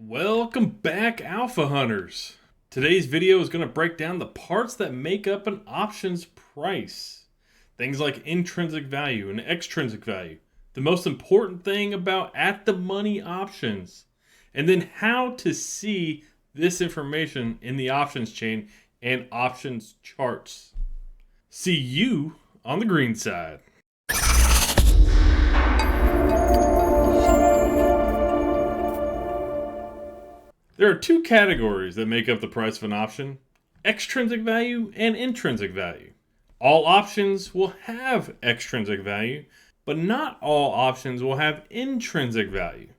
Welcome back, Alpha Hunters. Today's video is going to break down the parts that make up an option's price. Things like intrinsic value and extrinsic value. The most important thing about at-the-money options. And then how to see this information in the options chain and options charts. See you on the green side. There are two categories that make up the price of an option: extrinsic value and intrinsic value. All options will have extrinsic value, but not all options will have intrinsic value.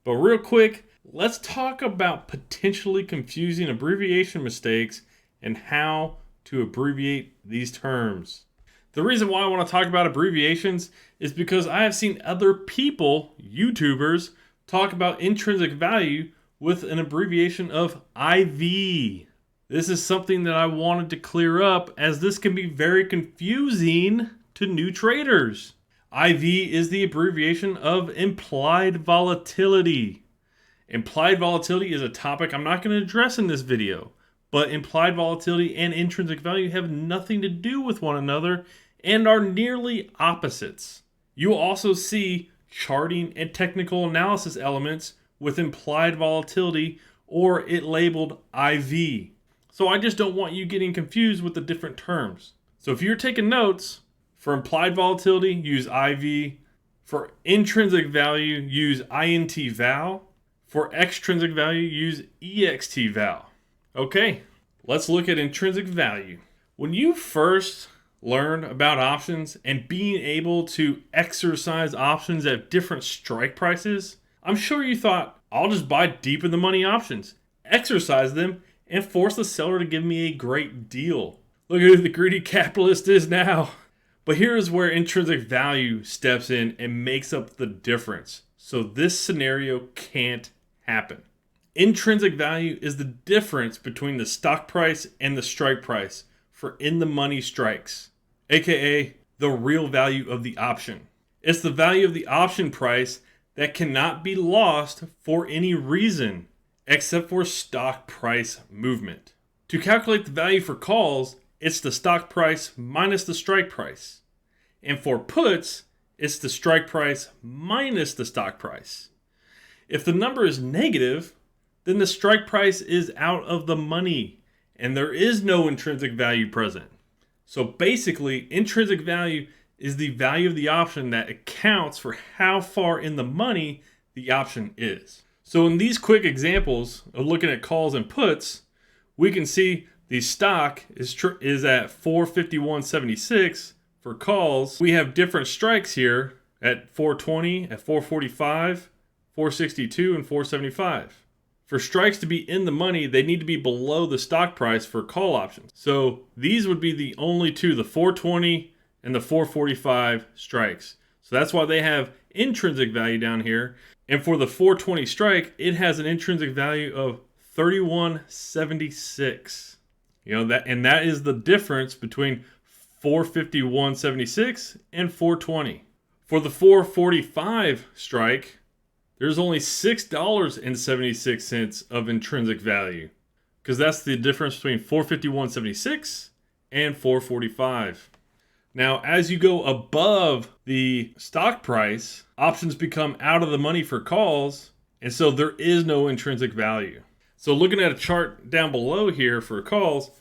But real quick, let's talk about potentially confusing abbreviation mistakes and how to abbreviate these terms. The reason why I want to talk about abbreviations is because I have seen other people, YouTubers, talk about intrinsic value with an abbreviation of IV. This is something that I wanted to clear up, as this can be very confusing to new traders. IV is the abbreviation of implied volatility. Implied volatility is a topic I'm not going to address in this video, but implied volatility and intrinsic value have nothing to do with one another and are nearly opposites. You will also see charting and technical analysis elements with implied volatility, or it labeled IV. So I just don't want you getting confused with the different terms. So if you're taking notes, for implied volatility, use IV. For intrinsic value, use INT val. For extrinsic value, use EXT val. Okay, let's look at intrinsic value. When you first learn about options and being able to exercise options at different strike prices, I'm sure you thought, I'll just buy deep in the money options, exercise them, and force the seller to give me a great deal. Look at who the greedy capitalist is now. But here is where intrinsic value steps in and makes up the difference. So this scenario can't happen. Intrinsic value is the difference between the stock price and the strike price for in the money strikes, aka the real value of the option. It's the value of the option price that cannot be lost for any reason except for stock price movement. To calculate the value for calls, it's the stock price minus the strike price. And for puts, it's the strike price minus the stock price. If the number is negative, then the strike price is out of the money and there is no intrinsic value present. So basically, intrinsic value is the value of the option that accounts for how far in the money the option is. So in these quick examples of looking at calls and puts, we can see the stock is at 451.76 for calls. We have different strikes here at 420, at 445, 462, and 475. For strikes to be in the money, they need to be below the stock price for call options. So these would be the only two, the 420 and the 445 strikes. So that's why they have intrinsic value down here. And for the 420 strike, it has an intrinsic value of 31.76. That is the difference between 451.76 and 420. For the 445 strike, there's only $6.76 of intrinsic value, because that's the difference between 451.76 and 445. Now, as you go above the stock price, options become out of the money for calls, and so there is no intrinsic value. So looking at a chart down below here for calls,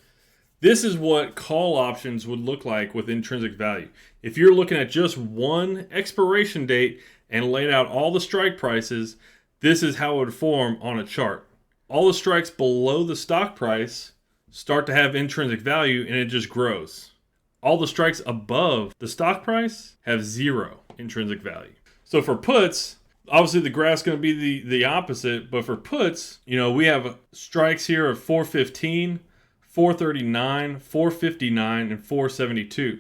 this is what call options would look like with intrinsic value. If you're looking at just one expiration date and laid out all the strike prices, this is how it would form on a chart. All the strikes below the stock price start to have intrinsic value, and it just grows. All the strikes above the stock price have zero intrinsic value. So for puts, obviously the graph's going to be the opposite, but for puts, we have strikes here of 415, 439, 459, and 472.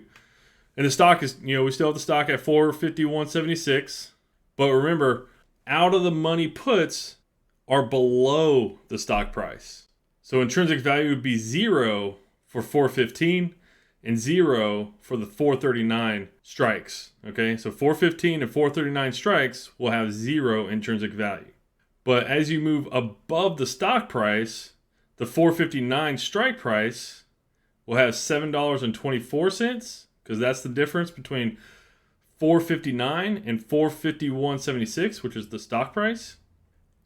And the stock is, we still have the stock at 451.76. But remember, out of the money puts are below the stock price. So intrinsic value would be 0 for 415 and 0 for the 439 strikes. Okay, so 415 and 439 strikes will have 0 intrinsic value. But as you move above the stock price, the 459 strike price will have $7.24 because that's the difference between 459 and 451.76, which is the stock price.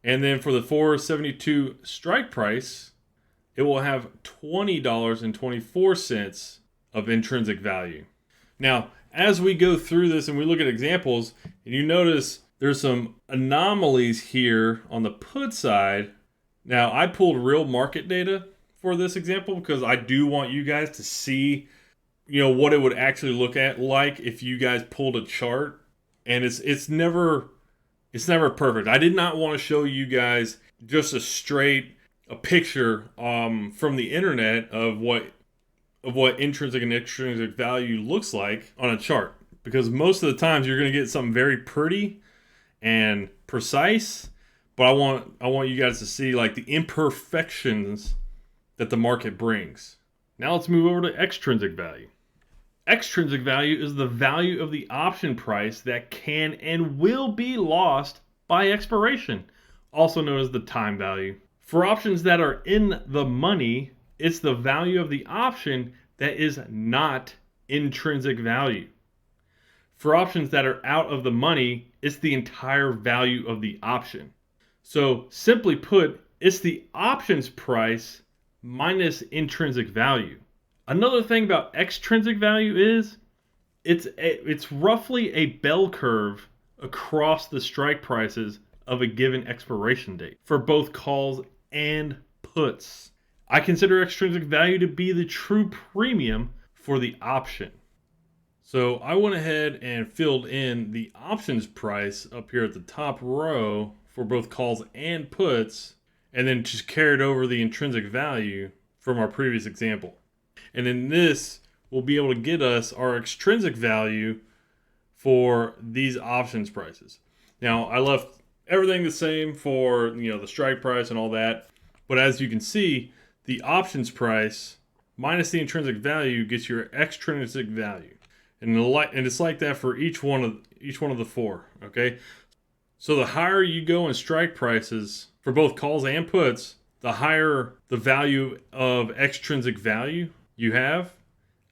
And then for the 472 strike price, it will have $20.24 of intrinsic value. Now, as we go through this and we look at examples, and you notice there's some anomalies here on the put side. Now, I pulled real market data for this example because I do want you guys to see, what it would actually look like if you guys pulled a chart. And it's never perfect. I did not want to show you guys just a picture from the internet of what intrinsic and extrinsic value looks like on a chart, because most of the times you're going to get something very pretty and precise, but I want you guys to see like the imperfections that the market brings. Now let's move over to extrinsic value. Extrinsic value is the value of the option price that can and will be lost by expiration, also known as the time value. For options that are in the money, it's the value of the option that is not intrinsic value. For options that are out of the money, it's the entire value of the option. So simply put, it's the options price minus intrinsic value. Another thing about extrinsic value is it's roughly a bell curve across the strike prices of a given expiration date for both calls and puts. I consider extrinsic value to be the true premium for the option. So I went ahead and filled in the options price up here at the top row for both calls and puts, and then just carried over the intrinsic value from our previous example. And then this will be able to get us our extrinsic value for these options prices. Now, I left everything the same for the strike price and all that, but as you can see, the options price minus the intrinsic value gets your extrinsic value. And it's like that for each one of the four, okay? So the higher you go in strike prices for both calls and puts, the higher the value of extrinsic value you have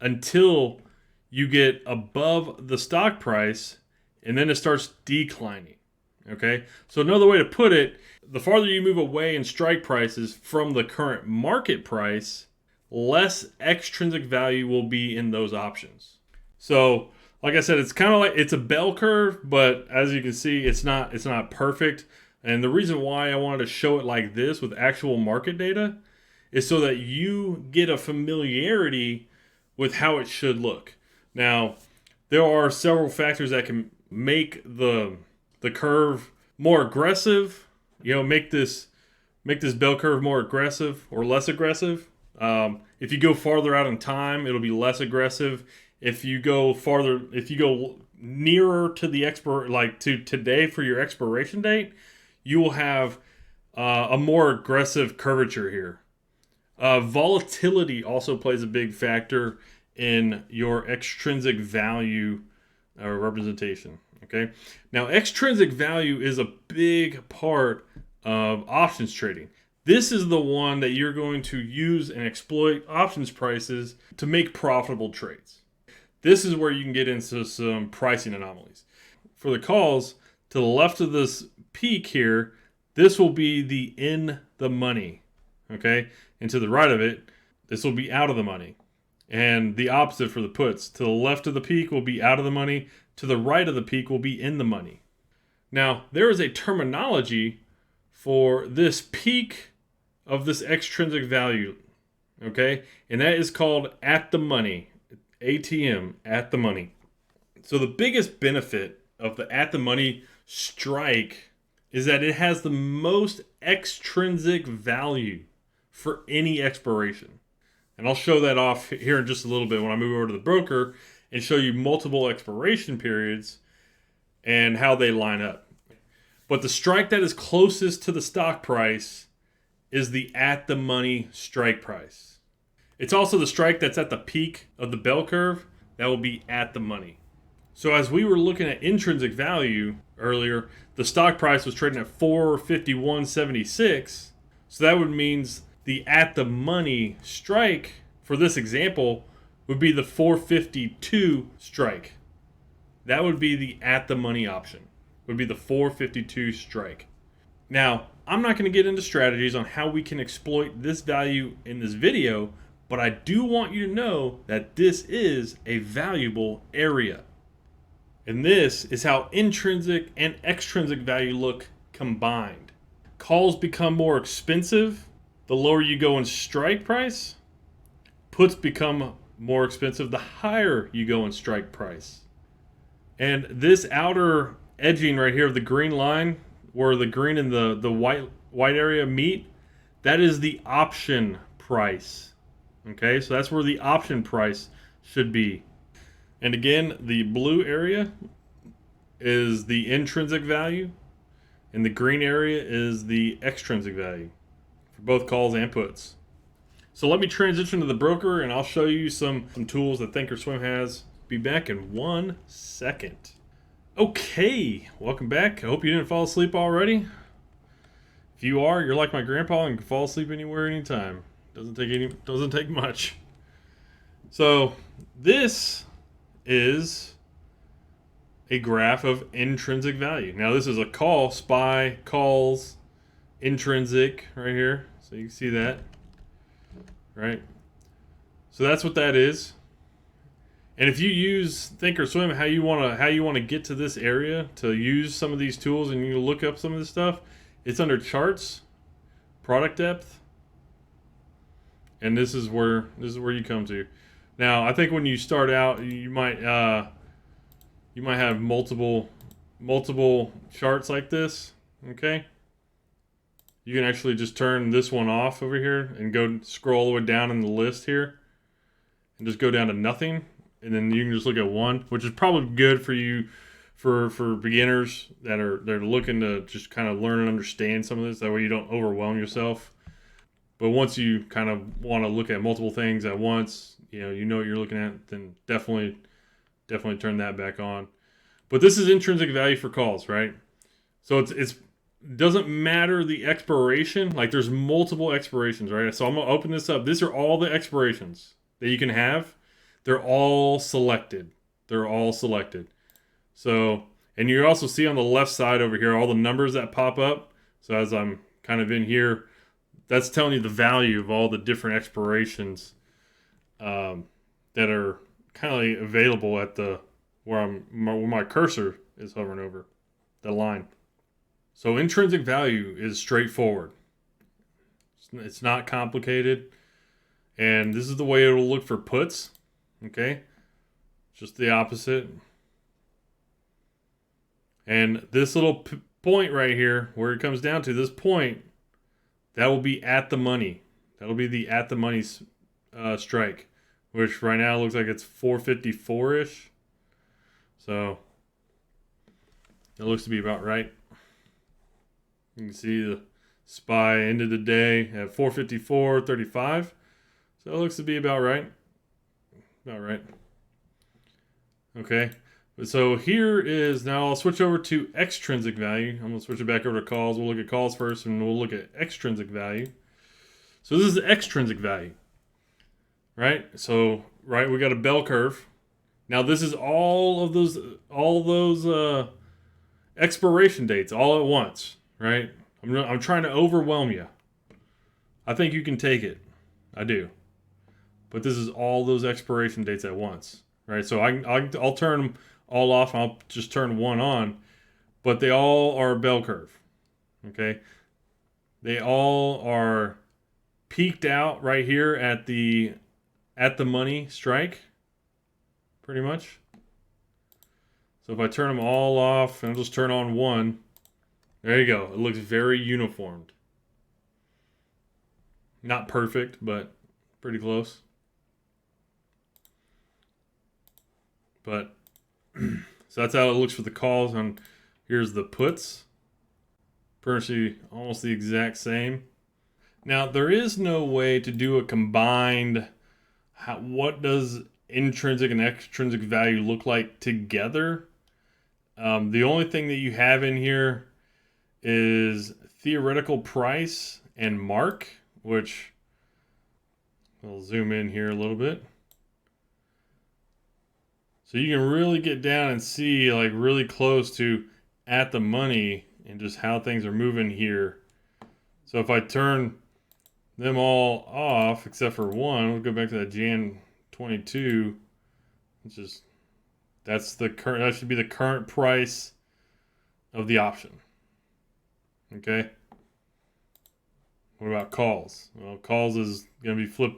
until you get above the stock price, and then it starts declining, okay? So another way to put it, the farther you move away in strike prices from the current market price, less extrinsic value will be in those options. So, like I said, it's kind of like it's a bell curve, but as you can see, it's not perfect. And the reason why I wanted to show it like this with actual market data is so that you get a familiarity with how it should look. Now, there are several factors that can make the curve more aggressive. Make this bell curve more aggressive or less aggressive. If you go farther out in time, it'll be less aggressive. If you go nearer to the to today for your expiration date, you will have a more aggressive curvature here. Volatility also plays a big factor in your extrinsic value representation. Okay. Now, extrinsic value is a big part of options trading. This is the one that you're going to use and exploit options prices to make profitable trades. This is where you can get into some pricing anomalies. For the calls, to the left of this peak here, this will be the in the money, okay? And to the right of it, this will be out of the money. And the opposite for the puts. To the left of the peak will be out of the money. To the right of the peak will be in the money. Now, there is a terminology for this peak of this extrinsic value, okay? And that is called at the money. ATM, at the money. So the biggest benefit of the at the money strike is that it has the most extrinsic value for any expiration. And I'll show that off here in just a little bit when I move over to the broker and show you multiple expiration periods and how they line up. But the strike that is closest to the stock price is the at the money strike price. It's also the strike that's at the peak of the bell curve that will be at the money. So as we were looking at intrinsic value earlier, the stock price was trading at 451.76. So that would means the at the money strike for this example would be the 452 strike. That would be the at the money option. Would be the 452 strike. Now, I'm not going to get into strategies on how we can exploit this value in this video, but I do want you to know that this is a valuable area. And this is how intrinsic and extrinsic value look combined. Calls become more expensive the lower you go in strike price. Puts become more expensive the higher you go in strike price. And this outer edging right here of the green line, where the green and the white area meet, that is the option price. Okay, so that's where the option price should be. And again, the blue area is the intrinsic value, and the green area is the extrinsic value for both calls and puts. So let me transition to the broker, and I'll show you some tools that Thinkorswim has. Be back in 1 second. Okay, welcome back. I hope you didn't fall asleep already. If you are, you're like my grandpa and can fall asleep anywhere, anytime. Doesn't take much. So this is a graph of intrinsic value. Now this is a call, SPY, calls, intrinsic right here. So you can see that, right? So that's what that is. And if you use Thinkorswim, how you want to get to this area to use some of these tools, and you look up some of this stuff, it's under charts, product depth, and this is where you come to. Now, I think when you start out, you might have multiple charts like this. Okay, you can actually just turn this one off over here and go scroll all the way down in the list here, and just go down to nothing, and then you can just look at one, which is probably good for you for beginners that are looking to just kind of learn and understand some of this. That way you don't overwhelm yourself. But once you kind of want to look at multiple things at once, you know what you're looking at, then definitely turn that back on. But this is intrinsic value for calls, right? So it doesn't matter the expiration. Like there's multiple expirations, right? So I'm gonna open this up. These are all the expirations that you can have. They're all selected. So, and you also see on the left side over here all the numbers that pop up. So as I'm kind of in here, that's telling you the value of all the different expirations that are kind of like available at the where my cursor is hovering over the line. So intrinsic value is straightforward. It's not complicated, and this is the way it'll look for puts. Okay, just the opposite. And this little point right here, where it comes down to this point, that will be at the money. That'll be the at the money strike, which right now looks like it's 454-ish. So it looks to be about right. You can see the SPY ended the day at 454.35. So it looks to be about right. Okay. So here is, now I'll switch over to extrinsic value. I'm going to switch it back over to calls. We'll look at calls first, and we'll look at extrinsic value. So this is extrinsic value, right? So, right, we got a bell curve. Now this is all those expiration dates all at once, right? I'm trying to overwhelm you. I think you can take it. I do. But this is all those expiration dates at once, right? So I'll turn them all off. I'll just turn one on, but they all are a bell curve. Okay, they all are peaked out right here at the money strike, pretty much. So if I turn them all off and I'll just turn on one, there you go. It looks very uniformed. Not perfect, but pretty close. But so that's how it looks for the calls. And here's the puts. Pretty almost the exact same. Now there is no way to do a combined. What does intrinsic and extrinsic value look like together. The only thing that you have in here is theoretical price and mark, which I'll zoom in here a little bit. So you can really get down and see like really close to at the money and just how things are moving here. So if I turn them all off except for one, we'll go back to that Jan 22, which is that's the current, that should be the current price of the option. Okay. What about calls? Well, calls is going to be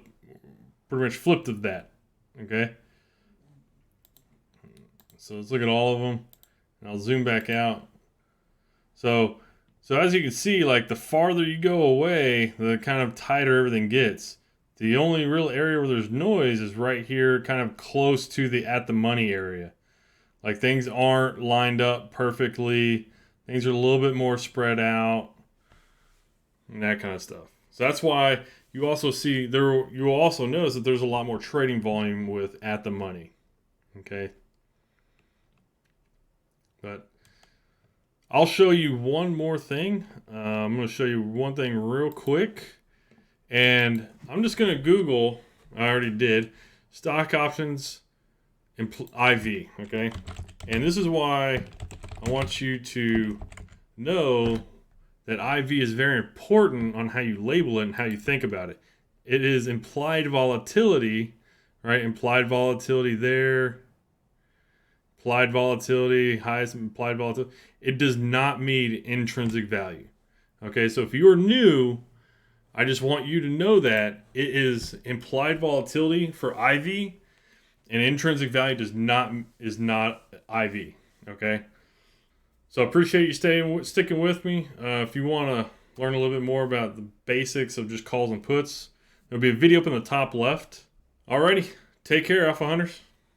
pretty much flipped of that. Okay. So let's look at all of them, and I'll zoom back out. So as you can see, like the farther you go away, the kind of tighter everything gets. The only real area where there's noise is right here, kind of close to the at the money area. Like things aren't lined up perfectly. Things are a little bit more spread out and that kind of stuff. So that's why you also see there, you will also notice that there's a lot more trading volume with at the money. Okay. But I'll show you one more thing. I'm going to show you one thing real quick. And I'm just going to Google, I already did, stock options IV, okay? And this is why I want you to know that IV is very important on how you label it and how you think about it. It is implied volatility, right? Implied volatility there. Implied volatility, highest implied volatility. It does not mean intrinsic value. Okay, so if you are new, I just want you to know that it is implied volatility for IV, and intrinsic value is not IV. Okay, so I appreciate you sticking with me. If you want to learn a little bit more about the basics of just calls and puts, there'll be a video up in the top left. Alrighty, take care, Alpha Hunters.